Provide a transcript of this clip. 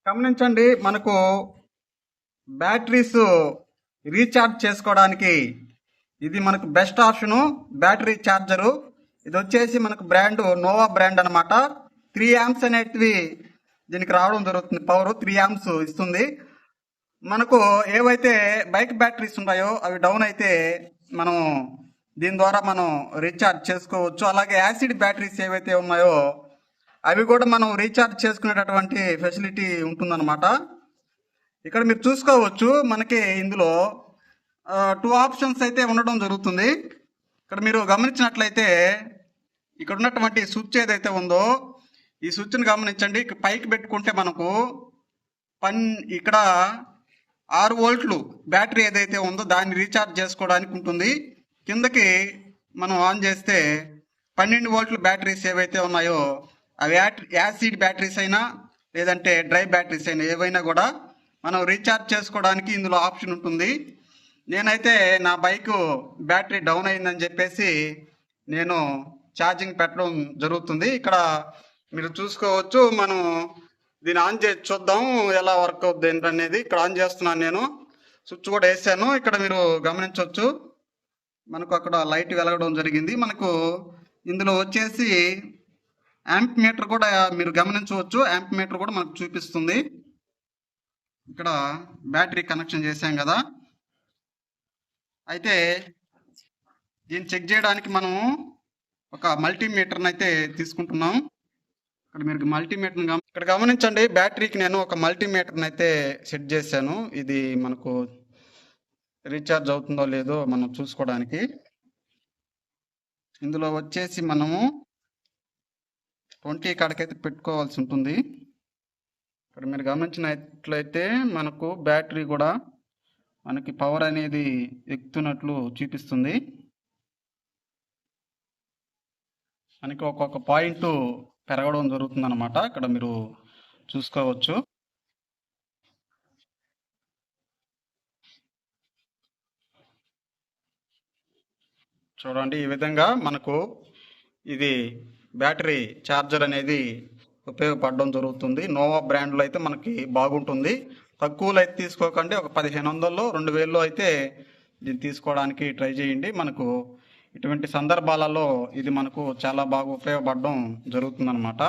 గమనించండి, మనకు batteries recharge చేసుకోవడానికి ఇది మనకు బెస్ట్ ఆప్షను. బ్యాటరీ ఛార్జరు ఇది వచ్చేసి మనకు బ్రాండ్ నోవా బ్రాండ్ అనమాట. 3 amps అనేటివి దీనికి రావడం జరుగుతుంది. పవర్ 3 amps ఇస్తుంది. మనకు ఏవైతే బైక్ బ్యాటరీస్ ఉన్నాయో అవి డౌన్ అయితే మనం దీని ద్వారా మనం రీఛార్జ్ చేసుకోవచ్చు. అలాగే యాసిడ్ బ్యాటరీస్ ఏవైతే ఉన్నాయో అవి కూడా మనం రీఛార్జ్ చేసుకునేటటువంటి ఫెసిలిటీ ఉంటుందన్నమాట. ఇక్కడ మీరు చూసుకోవచ్చు, మనకి ఇందులో 2 ఆప్షన్స్ అయితే ఉండడం జరుగుతుంది. ఇక్కడ మీరు గమనించినట్లయితే ఇక్కడ ఉన్నటువంటి స్విచ్ ఏదైతే ఉందో ఈ స్విచ్ని గమనించండి. పైకి పెట్టుకుంటే మనకు ఇక్కడ 6 వోల్ట్లు బ్యాటరీ ఏదైతే ఉందో దాన్ని రీఛార్జ్ చేసుకోవడానికి ఉంటుంది. కిందకి మనం ఆన్ చేస్తే 12 వోల్ట్ల బ్యాటరీస్ ఏవైతే ఉన్నాయో అవి యాసిడ్ బ్యాటరీస్ అయినా లేదంటే డ్రై బ్యాటరీస్ అయినా ఏవైనా కూడా మనం రీఛార్జ్ చేసుకోవడానికి ఇందులో ఆప్షన్ ఉంటుంది. నేనైతే నా బైక్ బ్యాటరీ డౌన్ అయిందని చెప్పేసి నేను ఛార్జింగ్ పెట్టడం జరుగుతుంది. ఇక్కడ మీరు చూసుకోవచ్చు, మనం దీన్ని ఆన్ చేసి చూద్దాం ఎలా వర్క్ అవుతుంది ఏంటనేది. ఇక్కడ ఆన్ చేస్తున్నాను, నేను స్విచ్ కూడా వేసాను. ఇక్కడ మీరు గమనించవచ్చు, మనకు అక్కడ లైట్ వెలగడం జరిగింది. మనకు ఇందులో వచ్చేసి యాంప్ మీటర్ కూడా మీరు గమనించవచ్చు. యాంప్ మీటర్ కూడా మనకు చూపిస్తుంది. ఇక్కడ బ్యాటరీ కనెక్షన్ చేసాం కదా, అయితే దీన్ని చెక్ చేయడానికి మనం ఒక మల్టీమీటర్ని అయితే తీసుకుంటున్నాం. ఇక్కడ మీరు మల్టీమీటర్ని ఇక్కడ గమనించండి, బ్యాటరీకి నేను ఒక మల్టీమీటర్ని అయితే సెట్ చేశాను. ఇది మనకు రీఛార్జ్ అవుతుందో లేదో మనం చూసుకోవడానికి. ఇందులో వచ్చేసి మనము 20 కాడికైతే పెట్టుకోవాల్సి ఉంటుంది. ఇక్కడ మీరు గమనించినట్లయితే మనకు బ్యాటరీ కూడా మనకి పవర్ అనేది ఎక్కుతున్నట్లు చూపిస్తుంది. మనకి ఒక్కొక్క పాయింట్ పెరగడం జరుగుతుంది అనమాట. ఇక్కడ మీరు చూసుకోవచ్చు. చూడండి, ఈ విధంగా మనకు ఇది బ్యాటరీ ఛార్జర్ అనేది ఉపయోగపడడం జరుగుతుంది. నోవా బ్రాండ్లో అయితే మనకి బాగుంటుంది. తక్కువలో అయితే తీసుకోకండి, ఒక 1500లో 2000లో అయితే దీన్ని తీసుకోవడానికి ట్రై చేయండి. మనకు ఇటువంటి సందర్భాలలో ఇది మనకు చాలా బాగా ఉపయోగపడడం జరుగుతుందన్నమాట.